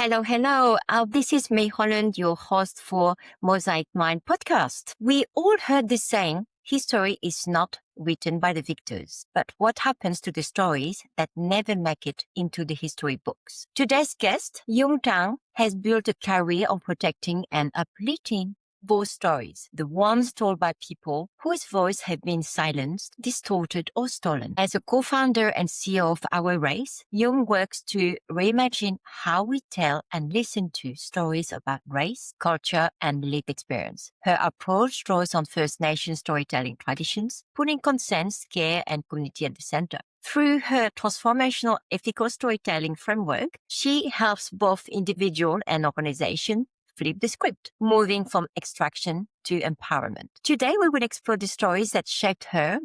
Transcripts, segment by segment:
Hello, hello. This is May Holland, your host for Mosaic Mind podcast. We all heard this saying, history is not written by the victors, but what happens to the stories that never make it into the history books. Today's guest, Dung Tran, has built a career of protecting and uplifting those stories, the ones told by people whose voice have been silenced, distorted, or stolen. As a co-founder and CEO of Our Race, Dung works to reimagine how we tell and listen to stories about race, culture, and lived experience. Her approach draws on First Nation storytelling traditions, putting consent, care, and community at the center. Through her transformational ethical storytelling framework, she helps both individual and organization flip the script, moving from extraction to empowerment. Today, we will explore the stories that shaped her,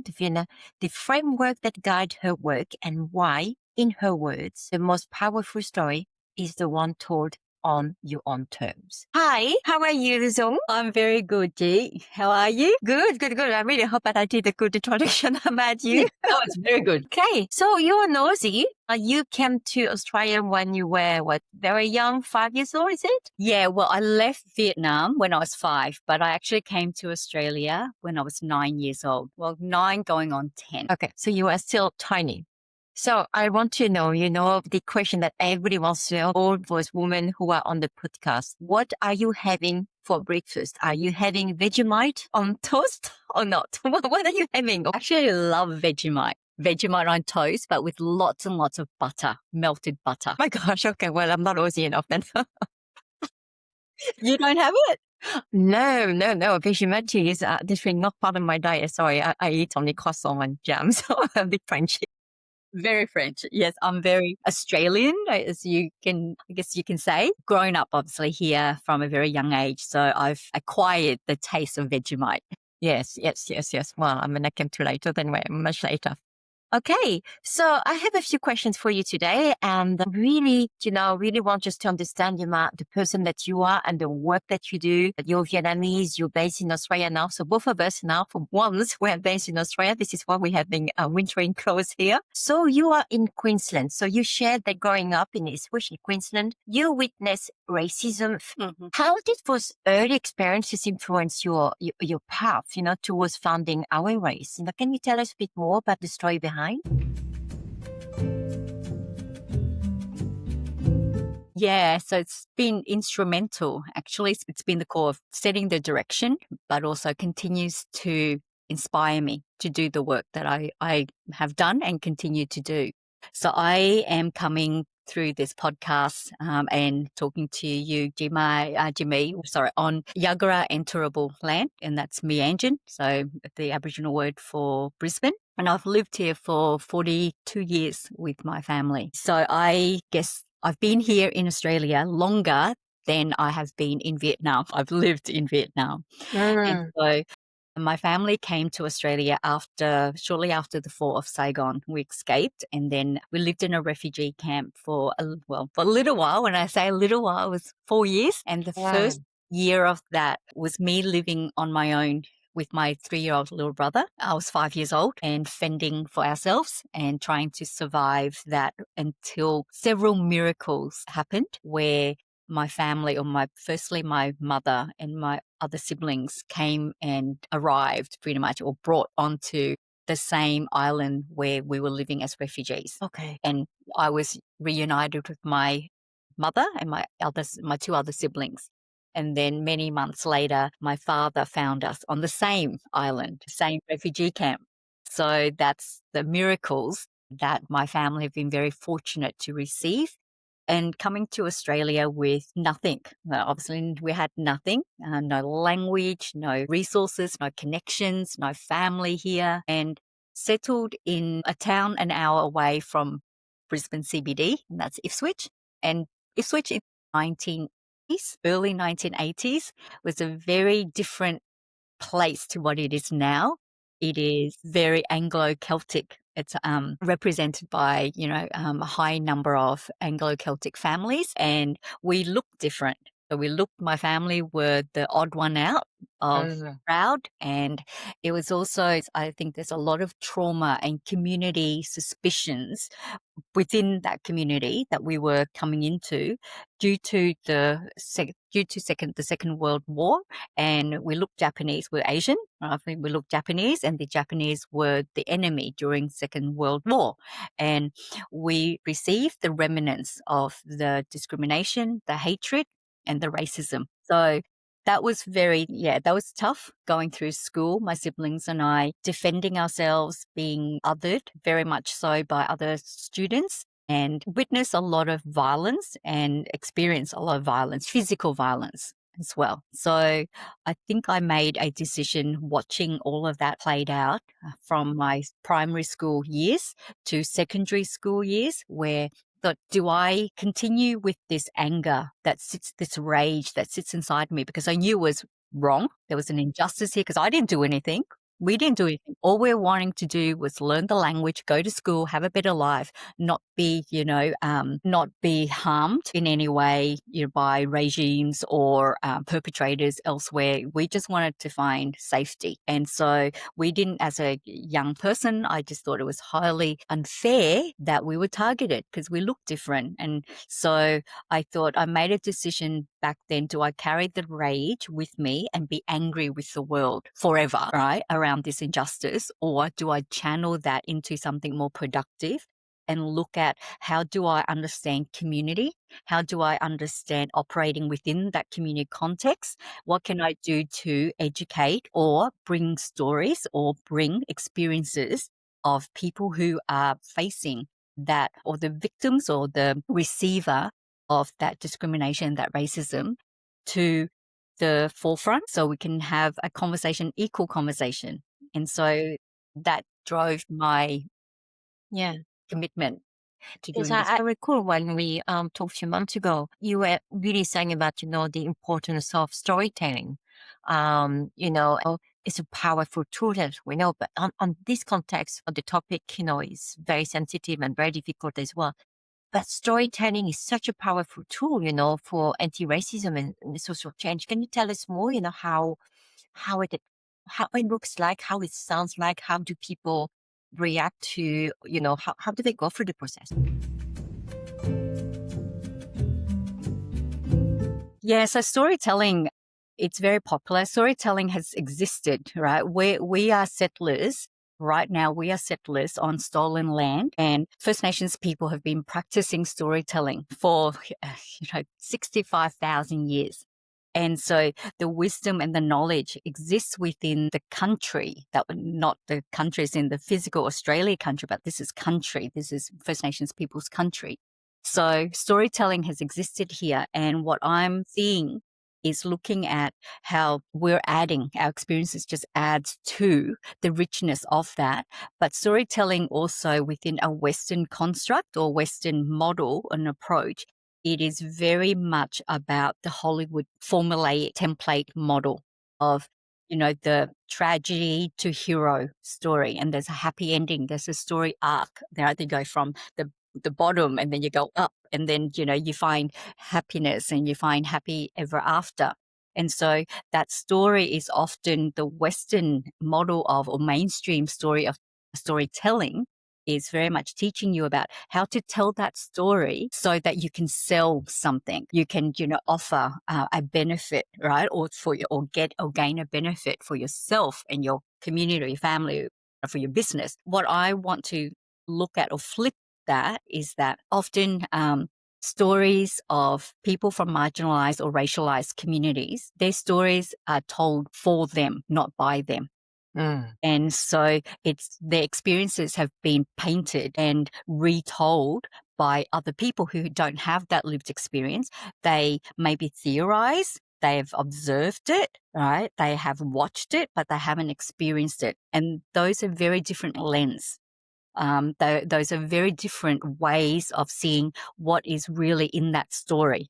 the framework that guide her work, and why, in her words, the most powerful story is the one told on your own terms. Hi, how are you, Dung? I'm very good, G. How are you? Good. I really hope that I did a good introduction about you. Oh, it's very good. Okay, so you're nosy. You came to Australia when you were, very young, 5 years old, is it? Yeah, well, I left Vietnam when I was 5, but I actually came to Australia when I was 9 years old. Well, 9 going on 10. Okay, so you are still tiny. So I want to know, the question that everybody wants to know, all those women who are on the podcast, what are you having for breakfast? Are you having Vegemite on toast or not? What are you having? Actually, I love Vegemite. Vegemite on toast, but with lots and lots of butter, melted butter. My gosh, okay, well, I'm not Aussie enough then. You don't have it? No. Vegemite is definitely not part of my diet. Sorry, I eat only croissant and jam, so I'm a bit Frenchy. Very French. Yes, I'm very Australian, I guess you can say. Grown up, obviously, here from a very young age. So I've acquired the taste of Vegemite. Yes. Well, I came too late, but anyway, much later. Okay, so I have a few questions for you today, and really want just to understand the person that you are and the work that you do. You're Vietnamese, you're based in Australia now. So both of us now, for once, we're based in Australia. This is why we have been wintering clothes here. So you are in Queensland. So you shared that growing up especially Queensland, you witnessed racism. Mm-hmm. How did those early experiences influence your path, towards founding Our Race? Can you tell us a bit more about the story behind? Yeah, so it's been instrumental. Actually, it's been the core of setting the direction, but also continues to inspire me to do the work that I have done and continue to do. So I am coming through this podcast and talking to you, Jimmy, on Yagara and Turrbal land, and that's Meanjin, so the Aboriginal word for Brisbane. And I've lived here for 42 years with my family. So I guess I've been here in Australia longer than I have been in Vietnam. I've lived in Vietnam. And so my family came to Australia shortly after the fall of Saigon. We escaped, and then we lived in a refugee camp for a little while. When I say a little while, it was 4 years. And the first year of that was me living on my own with my 3-year-old little brother. I was 5 years old and fending for ourselves and trying to survive that until several miracles happened where my family, firstly my mother and my other siblings came and arrived pretty much, or brought onto the same island where we were living as refugees. Okay. And I was reunited with my mother and my 2 other siblings. And then many months later, my father found us on the same island, same refugee camp. So that's the miracles that my family have been very fortunate to receive. And coming to Australia with nothing. Obviously, we had nothing, no language, no resources, no connections, no family here, and settled in a town an hour away from Brisbane CBD, and that's Ipswich. And Ipswich in early 1980s, was a very different place to what it is now. It is very Anglo-Celtic. It's represented by, a high number of Anglo-Celtic families, and we look different. So my family were the odd one out of Mm. crowd. And it was also, I think there's a lot of trauma and community suspicions within that community that we were coming into due to the Second World War. And we looked Japanese, we're Asian. I think we looked Japanese, and the Japanese were the enemy during Second World War. And we received the remnants of the discrimination, the hatred, and the racism. So that was that was tough going through school, my siblings and I, defending ourselves, being othered very much so by other students, and witness a lot of violence and experience a lot of violence, physical violence as well. So I think I made a decision watching all of that played out from my primary school years to secondary school years, where thought, do I continue with this anger this rage that sits inside me? Because I knew it was wrong. There was an injustice here because I didn't do anything. We didn't do anything. All we're wanting to do was learn the language, go to school, have a better life, not be, not be harmed in any way, by regimes or perpetrators elsewhere. We just wanted to find safety. And so we didn't, as a young person, I just thought it was highly unfair that we were targeted because we looked different. And so I thought I made a decision back then. Do I carry the rage with me and be angry with the world forever, right, around this injustice? Or do I channel that into something more productive and look at how do I understand community? How do I understand operating within that community context? What can I do to educate or bring stories or bring experiences of people who are facing that, or the victims or the receiver of that discrimination, that racism, to the forefront so we can have a conversation, equal conversation. And so that drove my Yeah. commitment to Because doing this. I recall when we talked a few months ago, you were really saying about, the importance of storytelling. It's a powerful tool, as we know, but on this context, the topic, is very sensitive and very difficult as well. But storytelling is such a powerful tool, for anti-racism and social change. Can you tell us more, how it how it looks like, how it sounds like, how do people react to, how do they go through the process? Yeah, so storytelling, it's very popular. Storytelling has existed, right? We are settlers. Right now, we are settlers on stolen land, and First Nations people have been practicing storytelling for, 65,000 years. And so the wisdom and the knowledge exists within the country, not the countries in the physical Australia country, but this is country. This is First Nations people's country. So storytelling has existed here. And what I'm seeing is looking at how we're adding, our experiences just adds to the richness of that. But storytelling also within a Western construct or Western model and approach, it is very much about the Hollywood formulaic template model of, the tragedy to hero story. And there's a happy ending. There's a story arc. They go from the bottom and then you go up, and then, you find happiness and you find happy ever after. And so that story is often the Western model of, or mainstream story of storytelling, is very much teaching you about how to tell that story so that you can sell something. You can, offer a benefit, right? Or gain a benefit for yourself and your community, or your family, or for your business. What I want to look at or flip that is that often stories of people from marginalized or racialized communities, their stories are told for them, not by them. And so their experiences have been painted and retold by other people who don't have that lived experience. They maybe theorize, they've observed it, right? They have watched it, but they haven't experienced it. And those are very different lenses. Those are very different ways of seeing what is really in that story,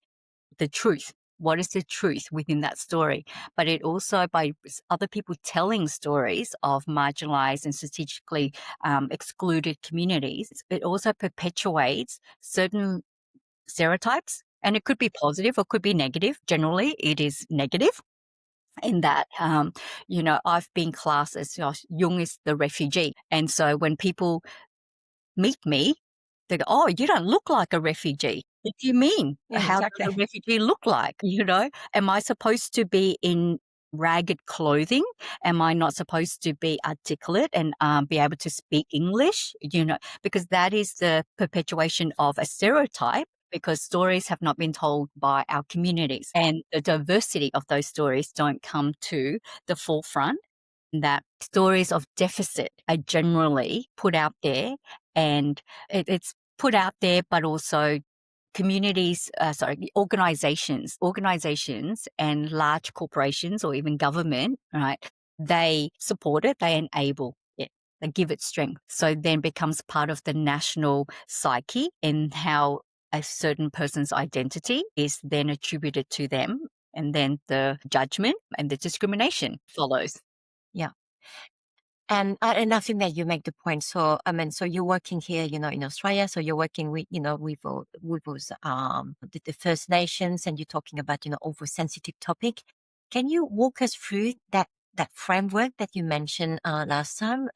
the truth. What is the truth within that story? But it also, by other people telling stories of marginalized and strategically excluded communities, it also perpetuates certain stereotypes And it could be positive or could be negative. Generally, it is negative in that, I've been classed as Jung is the refugee. And so when people meet me, they go, "Oh, you don't look like a refugee." What do you mean? Yeah, How does a exactly. refugee look like? Am I supposed to be in ragged clothing? Am I not supposed to be articulate and be able to speak English? Because that is the perpetuation of a stereotype. Because stories have not been told by our communities, and the diversity of those stories don't come to the forefront, that stories of deficit are generally put out there, and it's put out there, but also organizations and large corporations or even government, right? They support it, they enable it, they give it strength. So then becomes part of the national psyche and how a certain person's identity is then attributed to them. And then the judgment and the discrimination follows. Yeah. And I think that you make the point. So, I mean, so you're working here, in Australia. So you're working with, with those, the First Nations, and you're talking about, oversensitive topic. Can you walk us through that framework that you mentioned last time?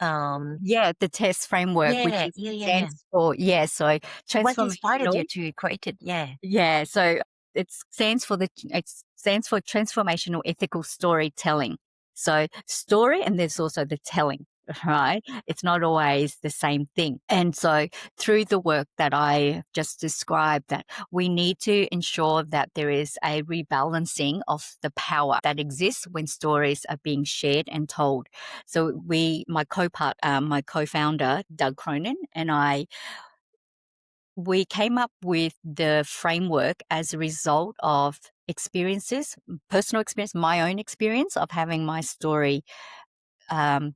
Yeah, the TEST framework, which Yeah, is yeah, yeah, yeah. stands for so What inspired you transformational. to create it? Yeah. Yeah, so it stands for Transformational Ethical Storytelling. So story, and there's also the telling, right? It's not always the same thing. And so through the work that I just described, that we need to ensure that there is a rebalancing of the power that exists when stories are being shared and told. So my co-founder, Doug Cronin, and we came up with the framework as a result of experiences, personal experience, my own experience of having my story. I've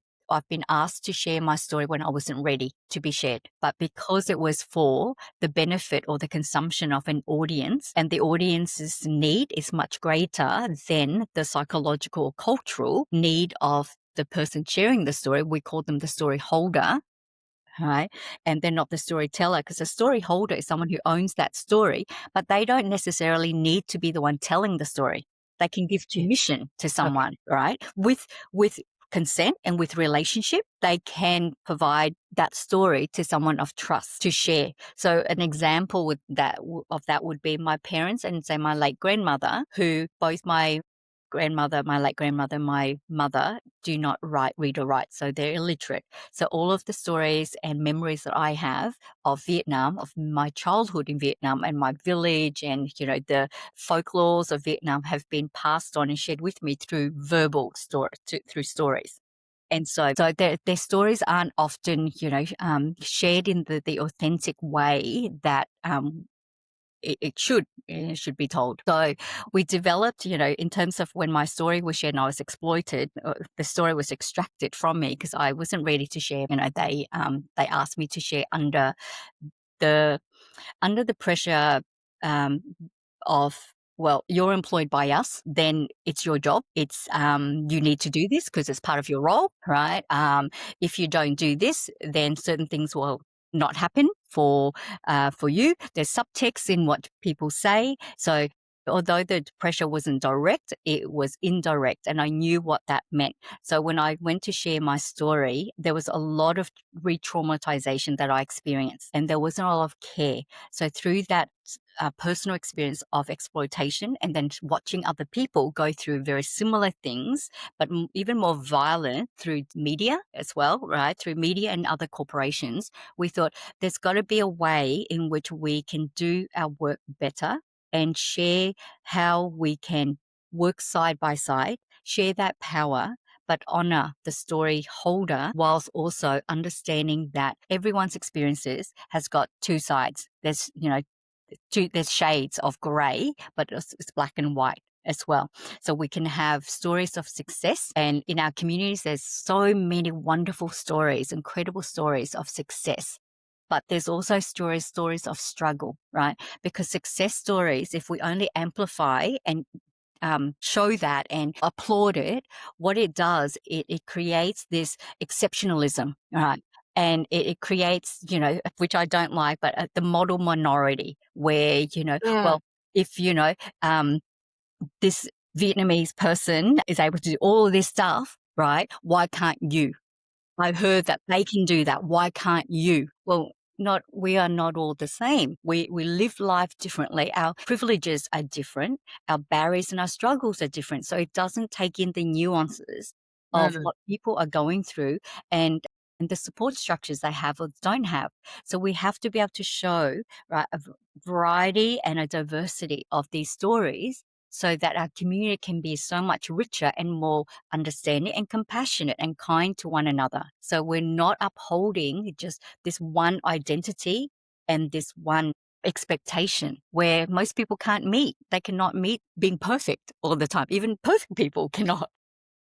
been asked to share my story when I wasn't ready to be shared, but because it was for the benefit or the consumption of an audience, and the audience's need is much greater than the psychological or cultural need of the person sharing the story. We call them the story holder, right? And they're not the storyteller, because a story holder is someone who owns that story, but they don't necessarily need to be the one telling the story. They can give Yeah. permission to Okay. someone, right? With consent and with relationship, they can provide that story to someone of trust to share. So an example of that would be my parents and say my late grandmother, who both my late grandmother, my mother do not read or write, so they're illiterate. So all of the stories and memories that I have of Vietnam, of my childhood in Vietnam and my village and, the folklores of Vietnam have been passed on and shared with me through through stories. And so their stories aren't often, shared in the authentic way that it should be told. So we developed, in terms of when my story was shared and I was exploited, the story was extracted from me because I wasn't ready to share. They asked me to share the under the pressure um, of, well, you're employed by us, then it's your job. It's you need to do this because it's part of your role, right? If you don't do this, then certain things will not happen for you. There's subtext in what people say. So although the pressure wasn't direct, it was indirect, and I knew what that meant. So when I went to share my story, there was a lot of re-traumatization that I experienced, and there wasn't a lot of care. So through that personal experience of exploitation and then watching other people go through very similar things, but even more violent through media as well, right? Through media and other corporations, we thought there's got to be a way in which we can do our work better and share how we can work side by side, share that power, but honor the story holder whilst also understanding that everyone's experiences has got two sides. There's shades of gray, but it's black and white as well. So we can have stories of success, and in our communities, there's so many wonderful stories, incredible stories of success. But there's also stories of struggle, right? Because success stories, if we only amplify and show that and applaud it, what it does, it creates this exceptionalism, right? And it creates, which I don't like, but the model minority where, Mm. well, if, this Vietnamese person is able to do all this stuff, right? Why can't you? I heard that they can do that. Why can't you? Well, we are not all the same. We live life differently. Our privileges are different. Our barriers and our struggles are different. So it doesn't take in the nuances of Mm. what people are going through and the support structures they have or don't have. So we have to be able to show, right, variety and a diversity of these stories so that our community can be so much richer and more understanding and compassionate and kind to one another. So we're not upholding just this one identity and this one expectation where most people can't meet. They cannot meet being perfect all the time. Even perfect people cannot.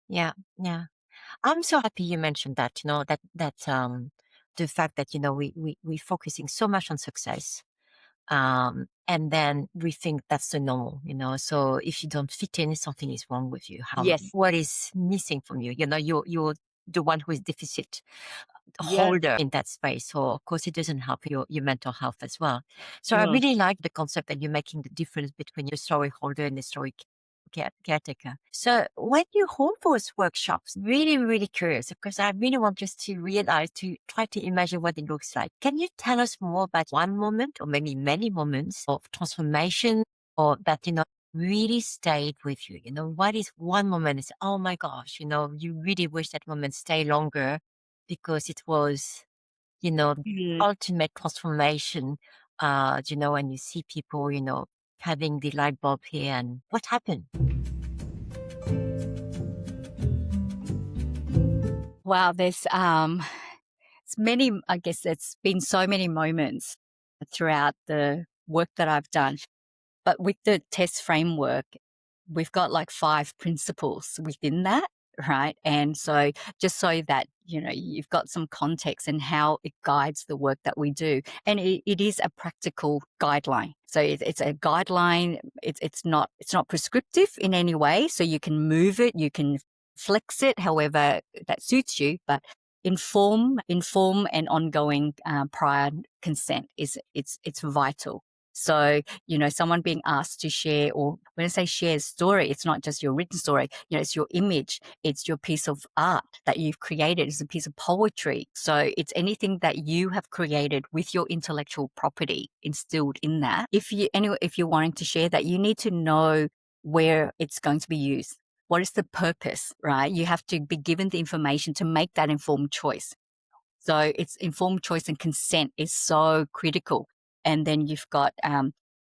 Yeah, yeah. I'm so happy you mentioned that, the fact that, we're focusing so much on success. And then we think that's the normal, so if you don't fit in, something is wrong with you. Yes. What is missing from you? You're the one who is deficit Yes. holder in that space. So of course it doesn't help your mental health as well. So I Mm. really like the concept that you're making the difference between your story holder and the story caretaker. So when you hold those workshops, really, really curious because I really want just to realize, to try to imagine what it looks like. Can you tell us more about one moment or maybe many moments of transformation or that, really stayed with you? What is one moment is, oh my gosh, you really wish that moment stay longer because it was, the Mm. ultimate transformation, and you see people, having the light bulb here and what happened? Wow, there's it's many, I guess it's been so many moments throughout the work that I've done. But with the test framework, we've got like 5 principles within that, right? And so just so that, you've got some context and how it guides the work that we do. And it is a practical guideline. So it's a guideline. It's not prescriptive in any way. So you can move it, you can flex it however that suits you, but inform and ongoing prior consent it's vital. So, someone being asked to share, or when I say share story, it's not just your written story, it's your image, it's your piece of art that you've created, it's a piece of poetry. So it's anything that you have created with your intellectual property instilled in that. If you're wanting to share that, you need to know where it's going to be used. What is the purpose, right? You have to be given the information to make that informed choice. So it's informed choice and consent is so critical. And then you've got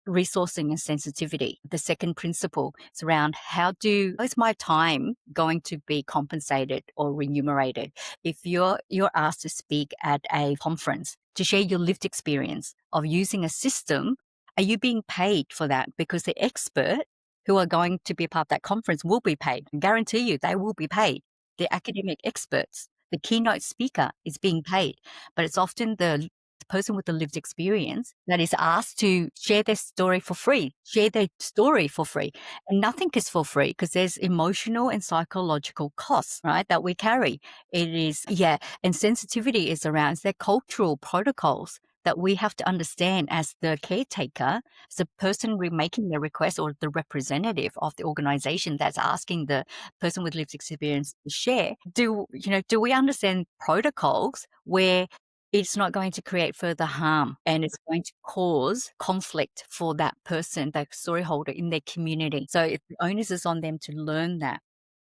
resourcing and sensitivity. The second principle is around how is my time going to be compensated or remunerated? If you're asked to speak at a conference to share your lived experience of using a system, are you being paid for that? Because the expert who are going to be a part of that conference will be paid. I guarantee you they will be paid. The academic experts, the keynote speaker is being paid, but it's often the person with the lived experience that is asked to share their story for free, share their story for free. And nothing is for free because there's emotional and psychological costs, right, that we carry. It is, yeah. And sensitivity is around their cultural protocols that we have to understand as the caretaker, as the person making the request or the representative of the organization that's asking the person with lived experience to share. Do we understand protocols where it's not going to create further harm and it's going to cause conflict for that person, that story holder in their community? So the onus is on them to learn that.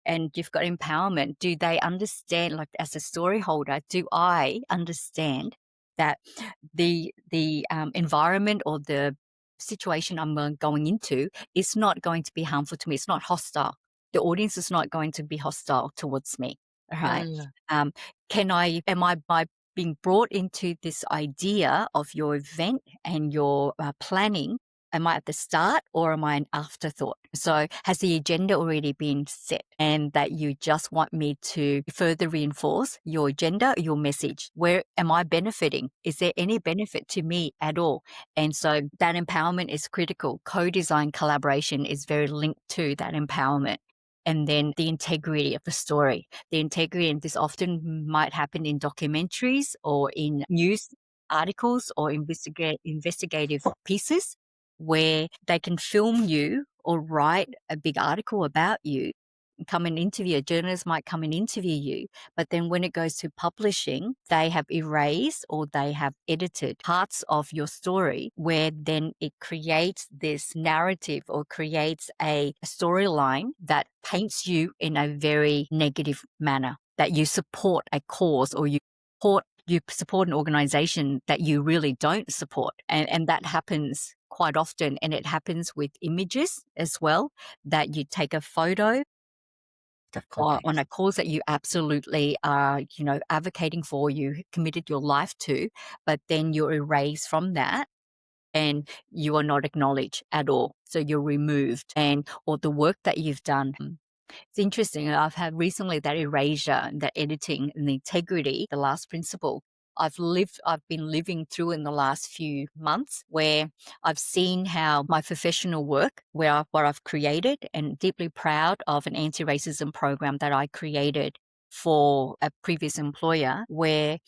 And you've got empowerment. Do they understand, like as a story holder, do I understand that the environment or the situation I'm going into is not going to be harmful to me? It's not hostile. The audience is not going to be hostile towards me, right? Mm, Am I by being brought into this idea of your event and your planning, am I at the start or am I an afterthought? So has the agenda already been set and that you just want me to further reinforce your agenda, your message? Where am I benefiting? Is there any benefit to me at all? And so that empowerment is critical. Co-design collaboration is very linked to that empowerment. And then the integrity of the story. The integrity, and this often might happen in documentaries or in news articles or investigative pieces. where they can film you or write a big article about you, come and interview, a journalist might come and interview you, but then when it goes to publishing, they have erased or they have edited parts of your story where then it creates this narrative or creates a storyline that paints you in a very negative manner, that you support a cause or you support an organization that you really don't support. And that happens quite often. And it happens with images as well, that you take a photo Of on context. a cause that you absolutely are, advocating for, you committed your life to, but then you're erased from that and you are not acknowledged at all. So you're removed or the work that you've done. It's interesting. I've had recently that erasure, that editing and the integrity, the last principle. I've been living through in the last few months where I've seen how my professional work, what I've created, and deeply proud of an anti-racism program that I created for a previous employer where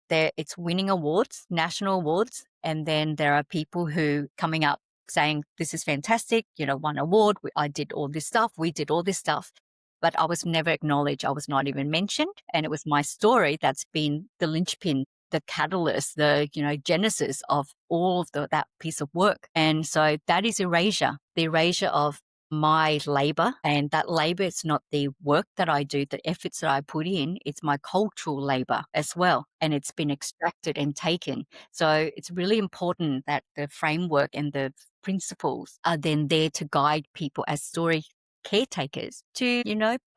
it's winning awards, national awards, and then there are people who coming up saying, this is fantastic, won award, I did all this stuff, we did all this stuff. But I was never acknowledged. I was not even mentioned. And it was my story that's been the linchpin, the catalyst, the, genesis of all of that piece of work. And so that is erasure, the erasure of my labor. And that labor is not the work that I do, the efforts that I put in, it's my cultural labor as well. And it's been extracted and taken. So it's really important that the framework and the principles are then there to guide people as story caretakers to,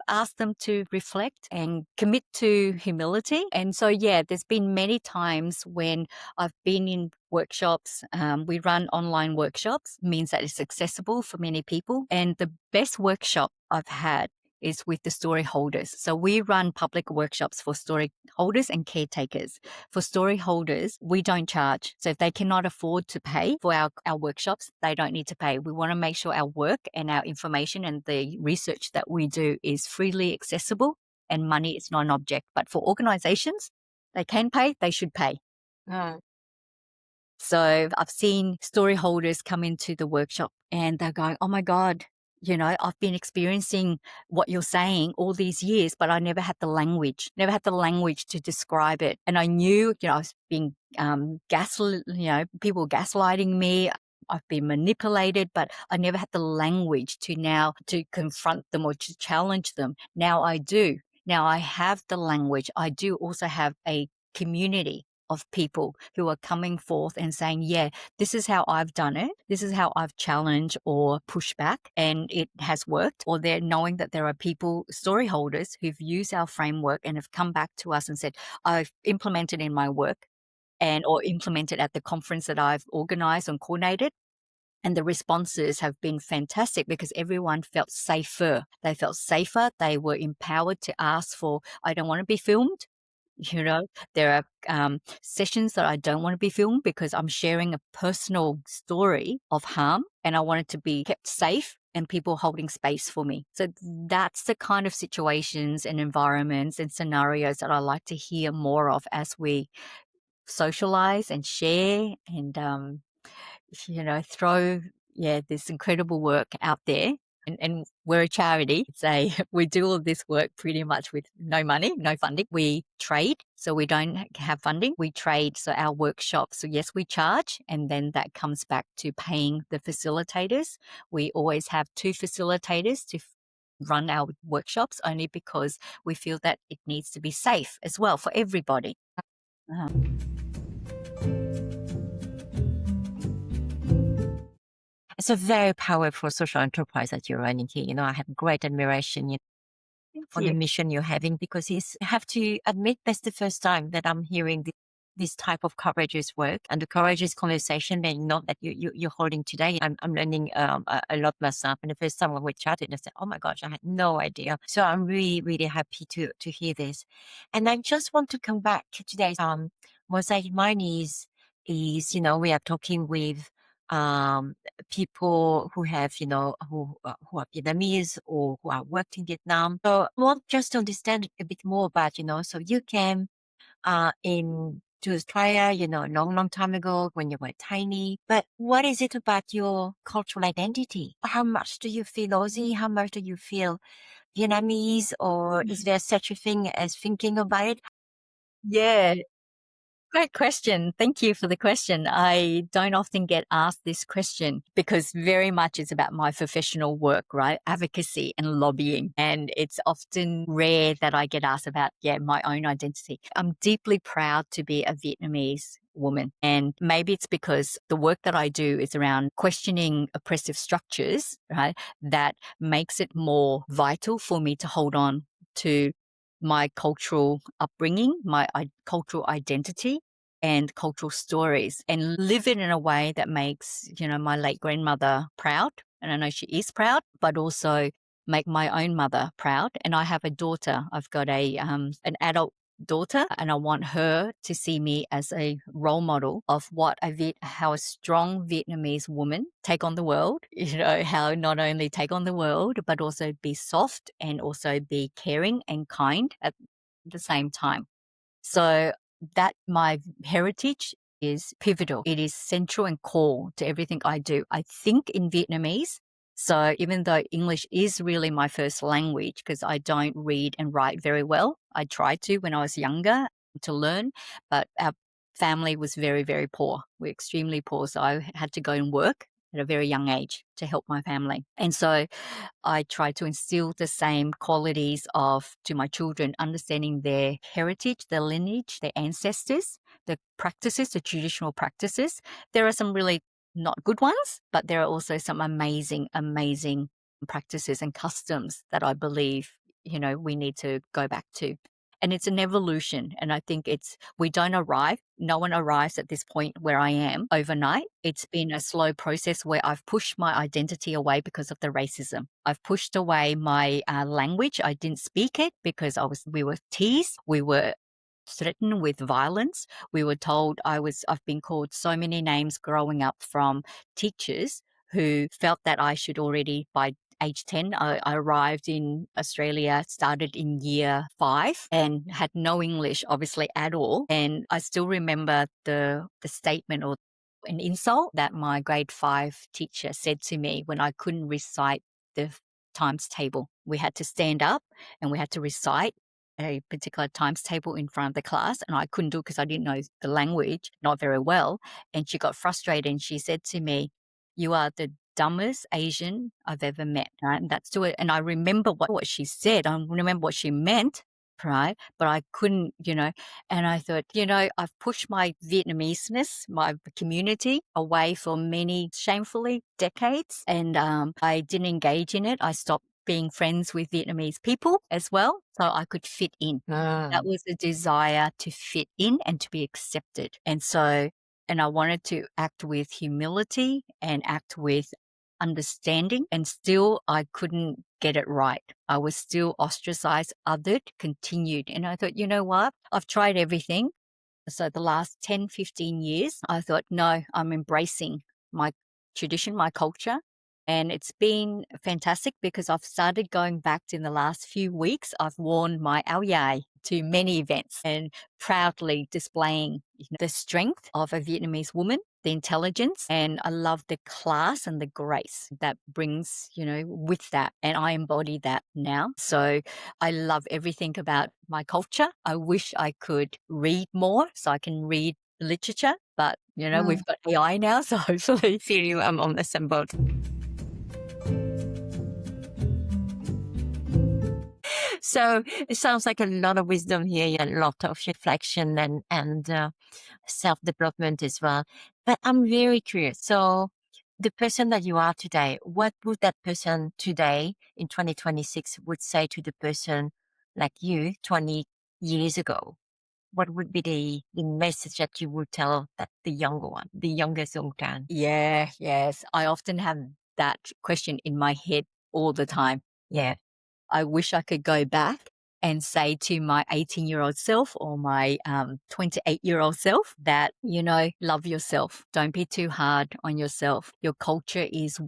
ask them to reflect and commit to humility. And so, yeah, there's been many times when I've been in workshops. We run online workshops, means that it's accessible for many people. And the best workshop I've had is with the story holders. So we run public workshops for story holders and caretakers. For story holders, we don't charge. So if they cannot afford to pay for our workshops, they don't need to pay. We want to make sure our work and our information and the research that we do is freely accessible and money is not an object. But for organizations, they can pay, they should pay. So I've seen story holders come into the workshop and they're going, oh my God, I've been experiencing what you're saying all these years, but I never had the language to describe it. And I knew, I was being gaslit, people gaslighting me. I've been manipulated, but I never had the language to confront them or to challenge them. Now I do. Now I have the language. I do also have a community of people who are coming forth and saying, yeah, this is how I've done it. This is how I've challenged or pushed back and it has worked. Or they're knowing that there are people, story holders, who've used our framework and have come back to us and said, I've implemented in my work or implemented at the conference that I've organized and coordinated. And the responses have been fantastic because everyone felt safer. They felt safer. They were empowered to ask for, I don't want to be filmed. There are sessions that I don't want to be filmed because I'm sharing a personal story of harm and I want it to be kept safe and people holding space for me. So that's the kind of situations and environments and scenarios that I like to hear more of as we socialize and share and, throw, this incredible work out there. And we're a charity. We do all this work pretty much with no money, no funding. We trade, so we don't have funding. We trade, so our workshops, so yes, we charge, and then that comes back to paying the facilitators. We always have 2 facilitators to run our workshops only because we feel that it needs to be safe as well for everybody. It's a very powerful social enterprise that you're running here. I have great admiration Thank for the you. mission you're having because I have to admit that's the first time that I'm hearing this type of courageous work and the courageous conversation that you're holding today. I'm learning a lot myself. And the first time when we chatted, I said, oh my gosh, I had no idea. So I'm really, really happy to hear this. And I just want to come back to today's Mosaic Mind we are talking with people who have, who are Vietnamese or who are worked in Vietnam. So I want just to understand a bit more about, so you came in to Australia, a long, long time ago when you were tiny. But what is it about your cultural identity? How much do you feel Aussie? How much do you feel Vietnamese? Or is there such a thing as thinking about it? Yeah, great question. Thank you for the question. I don't often get asked this question because very much it's about my professional work, right? Advocacy and lobbying. And it's often rare that I get asked about, my own identity. I'm deeply proud to be a Vietnamese woman. And maybe it's because the work that I do is around questioning oppressive structures, right? That makes it more vital for me to hold on to my cultural upbringing, my cultural identity and cultural stories, and live it in a way that makes, my late grandmother proud. And I know she is proud, but also make my own mother proud. And I have a daughter. I've got an adult daughter, and I want her to see me as a role model of how a strong Vietnamese woman take on the world, how not only take on the world, but also be soft and also be caring and kind at the same time. So that my heritage is pivotal. It is central and core to everything I do. I think in Vietnamese. So even though English is really my first language, because I don't read and write very well, I tried to when I was younger to learn, but our family was very, very poor. We're extremely poor. So I had to go and work at a very young age to help my family. And so I try to instill the same qualities to my children, understanding their heritage, their lineage, their ancestors, the practices, the traditional practices. There are some really not good ones, but there are also some amazing, amazing practices and customs that I believe, we need to go back to. And it's an evolution. And I think we don't arrive. No one arrives at this point where I am overnight. It's been a slow process where I've pushed my identity away because of the racism. I've pushed away my language. I didn't speak it because we were teased. We were threatened with violence. We were told I've been called so many names growing up from teachers who felt that I should already, by age 10, I arrived in Australia, started in year 5 and had no English obviously at all. And I still remember the statement or an insult that my grade 5 teacher said to me when I couldn't recite the times table. We had to stand up and we had to recite a particular times table in front of the class, and I couldn't do it because I didn't know the language not very well. And she got frustrated and she said to me, "You are the dumbest Asian I've ever met." Right? And that's to it. And I remember what she said. I remember what she meant, right? But I couldn't, and I thought, I've pushed my Vietnameseness, my community away for many, shamefully, decades. And I didn't engage in it. I stopped being friends with Vietnamese people as well, so I could fit in. That was a desire to fit in and to be accepted. And I wanted to act with humility and act with understanding, and still I couldn't get it right. I was still ostracized, othered, continued. And I thought, you know what? I've tried everything. So the last 10, 15 years, I thought, no, I'm embracing my tradition, my culture. And it's been fantastic because I've started going back in the last few weeks. I've worn my ao dai to many events and proudly displaying the strength of a Vietnamese woman, the intelligence, and I love the class and the grace that brings, with that. And I embody that now. So I love everything about my culture. I wish I could read more so I can read literature, but we've got AI now, so hopefully Feel you. I'm on the same boat. So it sounds like a lot of wisdom here, a lot of reflection and self-development as well. But I'm very curious. So the person that you are today, what would that person today in 2026 would say to the person like you 20 years ago? What would be the message that you would tell the younger one, the younger Dung Tran? Yeah, yes. I often have that question in my head all the time. Yeah. I wish I could go back and say to my 18-year-old self or my 28-year-old self that, love yourself. Don't be too hard on yourself. Your culture is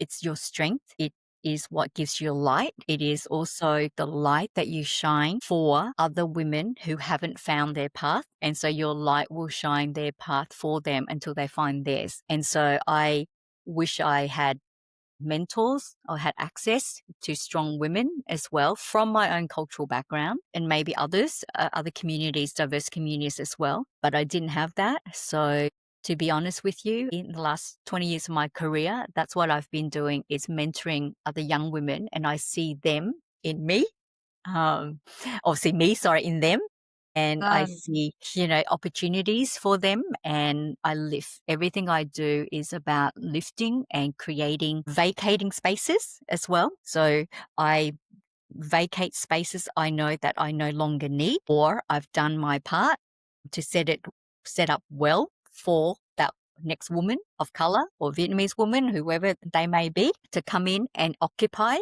it's your strength. It is what gives you light. It is also the light that you shine for other women who haven't found their path. And so your light will shine their path for them until they find theirs. And so I wish I had mentors or had access to strong women as well from my own cultural background, and maybe others, other communities, diverse communities as well. But I didn't have that. So to be honest with you, in the last 20 years of my career, that's what I've been doing, is mentoring other young women, and I see them in me, or see me, sorry, in them. And I see, opportunities for them, and I lift. Everything I do is about lifting and creating, vacating spaces as well. So I vacate spaces I know that I no longer need, or I've done my part to set up well for that next woman of color or Vietnamese woman, whoever they may be, to come in and occupy.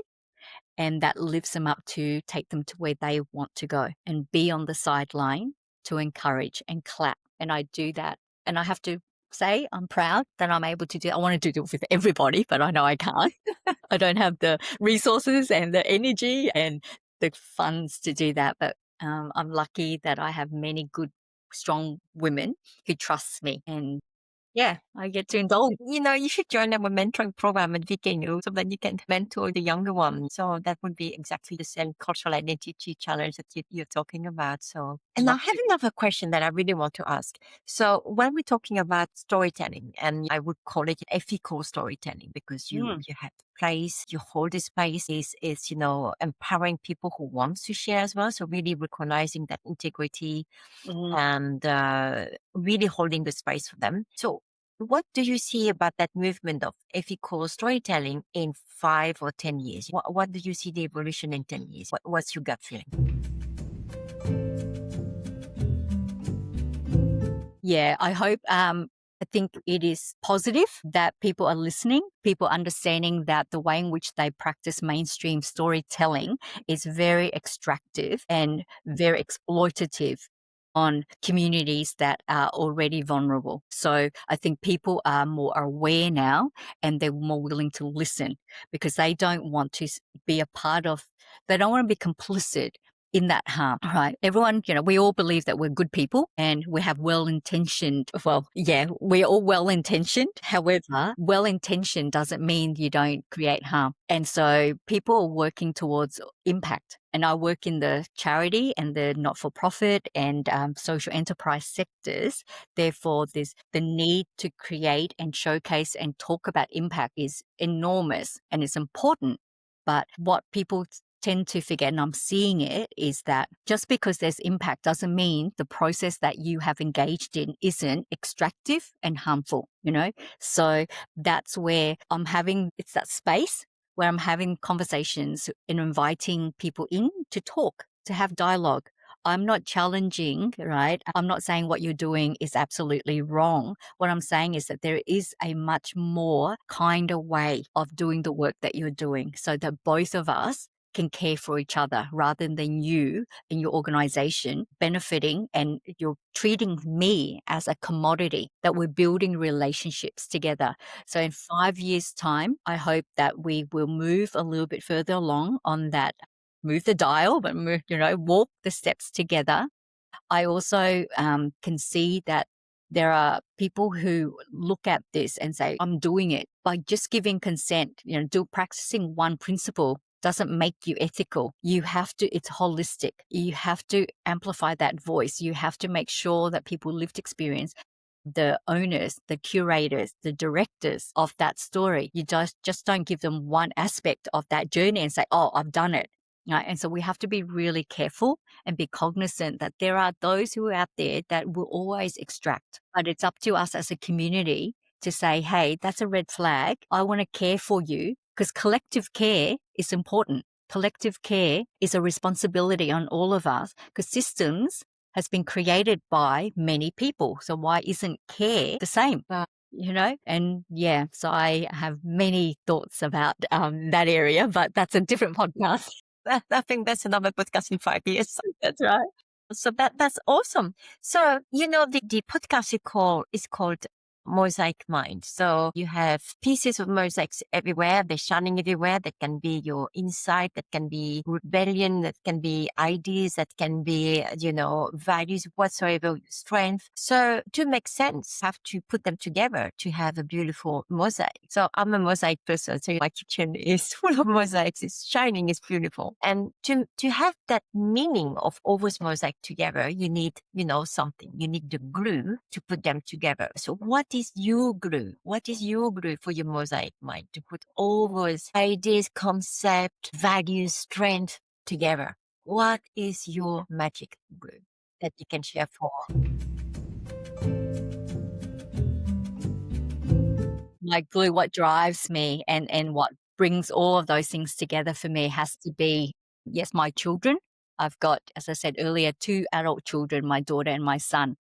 And that lifts them up to take them to where they want to go, and be on the sideline to encourage and clap. And I do that. And I have to say, I'm proud that I'm able to do. I want to do it with everybody, but I know I can't. I don't have the resources and the energy and the funds to do that. But I'm lucky that I have many good, strong women who trust me, and yeah, I get to indulge. You should join our mentoring program at VKNU so that you can mentor the younger ones. So that would be exactly the same cultural identity challenge that you're talking about. So, and I have another question that I really want to ask. So when we're talking about storytelling, and I would call it ethical storytelling, because you have place, you hold the space, is empowering people who want to share as well. So really recognizing that integrity and really holding the space for them. So what do you see about that movement of ethical storytelling in 5 or 10 years? What do you see the evolution in 10 years? What's your gut feeling? Yeah, I think it is positive that people are listening, people understanding that the way in which they practice mainstream storytelling is very extractive and very exploitative on communities that are already vulnerable. So I think people are more aware now, and they're more willing to listen, because they don't want to be a part of, they don't want to be complicit in that harm, right? Everyone, we all believe that we're good people and we have well-intentioned, we're all well-intentioned. However, well-intentioned doesn't mean you don't create harm. And so people are working towards impact. And I work in the charity and the not-for-profit and social enterprise sectors. Therefore, the need to create and showcase and talk about impact is enormous, and it's important. But what people tend to forget, and I'm seeing it, is that just because there's impact doesn't mean the process that you have engaged in isn't extractive and harmful, So that's where it's that space where I'm having conversations and inviting people in to talk, to have dialogue. I'm not challenging, right? I'm not saying what you're doing is absolutely wrong. What I'm saying is that there is a much more kinder way of doing the work that you're doing, so that both of us can care for each other, rather than you and your organization benefiting and you're treating me as a commodity, that we're building relationships together. So in 5 years' time, I hope that we will move a little bit further along on that, move the dial, but walk the steps together. I also can see that there are people who look at this and say, I'm doing it by just giving consent, practicing one principle doesn't make you ethical. You have to, it's holistic. You have to amplify that voice. You have to make sure that people lived experience, the owners, the curators, the directors of that story. You just don't give them one aspect of that journey and say, oh, I've done it. Right? And so we have to be really careful and be cognizant that there are those who are out there that will always extract. But it's up to us as a community to say, hey, that's a red flag. I want to care for you, because collective care is important. Collective care is a responsibility on all of us, because systems has been created by many people. So why isn't care the same? And yeah, so I have many thoughts about that area, but that's a different podcast. I think that's another podcast in 5 years. That's right. So that's awesome. So, the podcast is called Mosaic Mind. So you have pieces of mosaics everywhere. They're shining everywhere. That can be your insight. That can be rebellion. That can be ideas. That can be, values whatsoever, strength. So to make sense, have to put them together to have a beautiful mosaic. So I'm a mosaic person. So my kitchen is full of mosaics. It's shining. It's beautiful. And to have that meaning of all those mosaic together, you need, something. You need the glue to put them together. So what is your glue? What is your glue for your mosaic mind to put all those ideas, concept, values, strength together? What is your magic glue that you can share for? My glue, what drives me and what brings all of those things together for me has to be, yes, my children. I've got, as I said earlier, 2 adult children, my daughter and my son.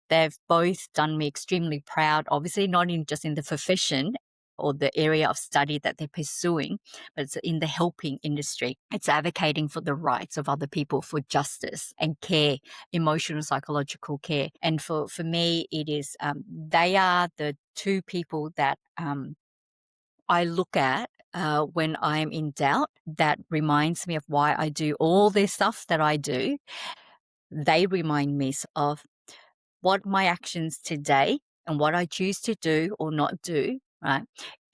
They've both done me extremely proud, obviously not just in the profession or the area of study that they're pursuing, but it's in the helping industry. It's advocating for the rights of other people, for justice and care, emotional, psychological care. And for me, it is, they are the 2 people that I look at when I'm in doubt, that reminds me of why I do all this stuff that I do. They remind me of what my actions today and what I choose to do or not do, right,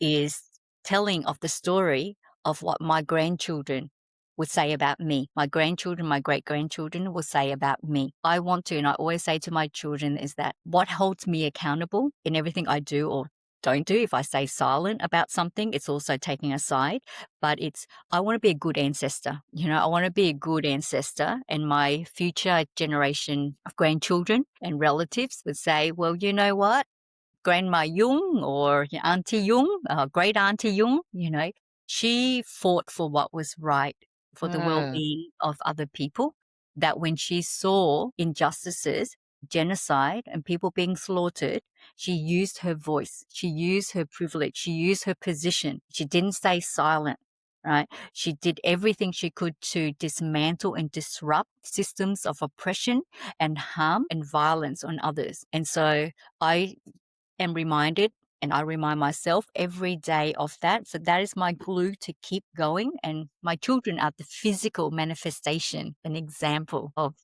is telling of the story of what my grandchildren would say about me. My grandchildren, my great grandchildren will say about me. I want to, and I always say to my children, is that what holds me accountable in everything I do or don't do. If I stay silent about something, it's also taking a side, but I want to be a good ancestor. I want to be a good ancestor, and my future generation of grandchildren and relatives would say, well, you know what? Grandma Jung or Auntie Jung, great Auntie Jung, she fought for what was right for the Mm. well-being of other people, that when she saw injustices, genocide and people being slaughtered, she used her voice, she used her privilege, she used her position. She didn't stay silent, right? She did everything she could to dismantle and disrupt systems of oppression and harm and violence on others. And so I am reminded, and I remind myself every day of that. So that is my glue to keep going. And my children are the physical manifestation, an example of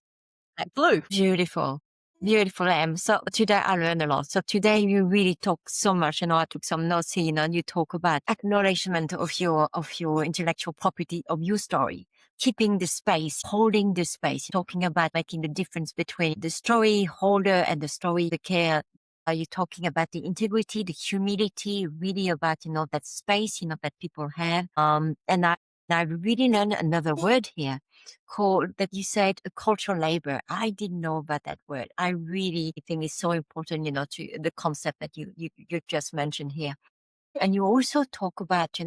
that glue. Beautiful. Beautiful, Em. So today I learned a lot. So today you really talk so much. I took some notes here. You talk about acknowledgement of your intellectual property, of your story, keeping the space, holding the space, talking about making the difference between the story holder and the story, the care. Are you talking about the integrity, the humility, really about, that space, that people have. And I really learned another word here called, that you said, a cultural labor. I didn't know about that word. I really think it's so important, to the concept that you just mentioned here. And you also talk about,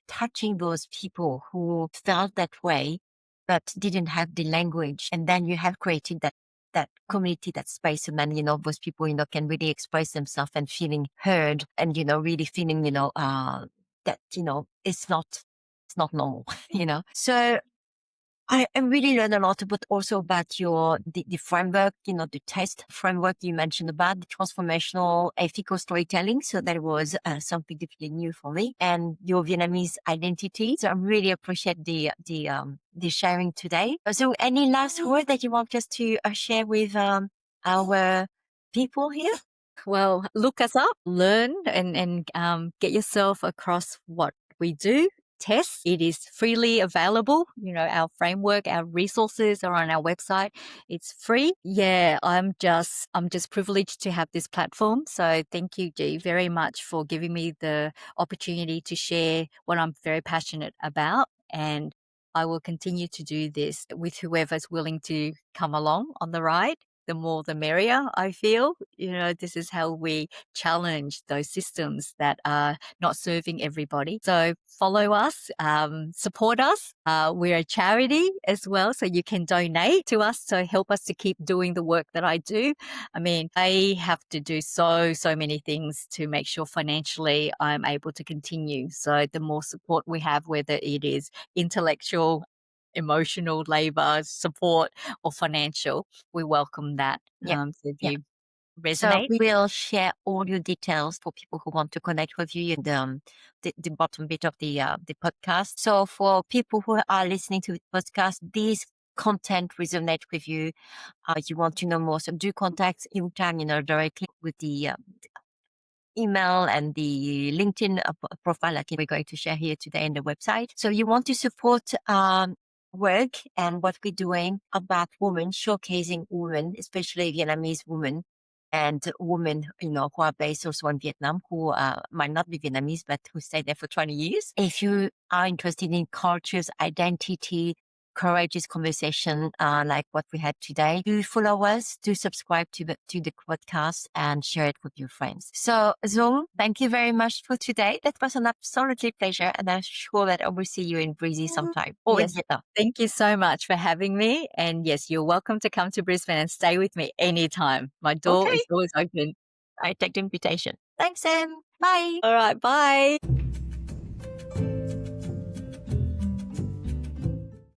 touching those people who felt that way, but didn't have the language. And then you have created that community, that space, and then, those people, can really express themselves and feeling heard and, really feeling, that, it's not normal, So I really learned a lot, but also about the framework, the test framework you mentioned about the transformational ethical storytelling. So that was something definitely new for me, and your Vietnamese identity. So I really appreciate the sharing today. So any last word that you want us to share with our people here? Well, look us up, learn, and get yourself across what we do. Test. It is freely available. Our framework, our resources are on our website. It's free. Yeah, I'm just privileged to have this platform. So thank you, Dee, very much for giving me the opportunity to share what I'm very passionate about. And I will continue to do this with whoever's willing to come along on the ride. The more the merrier, I feel. This is how we challenge those systems that are not serving everybody. So follow us, support us. We're a charity as well, so you can donate to us to help us to keep doing the work that I do. I mean, I have to do so many things to make sure financially I'm able to continue. So the more support we have, whether it is intellectual, emotional labor support or financial, we welcome that. Yeah. So if Yeah. you So resonate. we will share all your details for people who want to connect with you in the bottom bit of the podcast. So for people who are listening to the podcast, this content resonate with you, you want to know more, so do contact Dung Tran, directly with the email and the LinkedIn profile like we're going to share here today in the website. So you want to support work and what we're doing about women, showcasing women, especially Vietnamese women and women, who are based also in Vietnam, who might not be Vietnamese, but who stayed there for 20 years. If you are interested in cultures, identity, courageous conversation like what we had today, do follow us, do subscribe to the podcast and share it with your friends. So Dung, thank you very much for today. That was an absolutely pleasure, and I'm sure that I will see you in Breezy sometime or in Yes. Vietnam. Thank you so much for having me. And yes, you're welcome to come to Brisbane and stay with me anytime. My door Okay, is always open. I take the invitation. Thanks, Em. Bye. All right. Bye.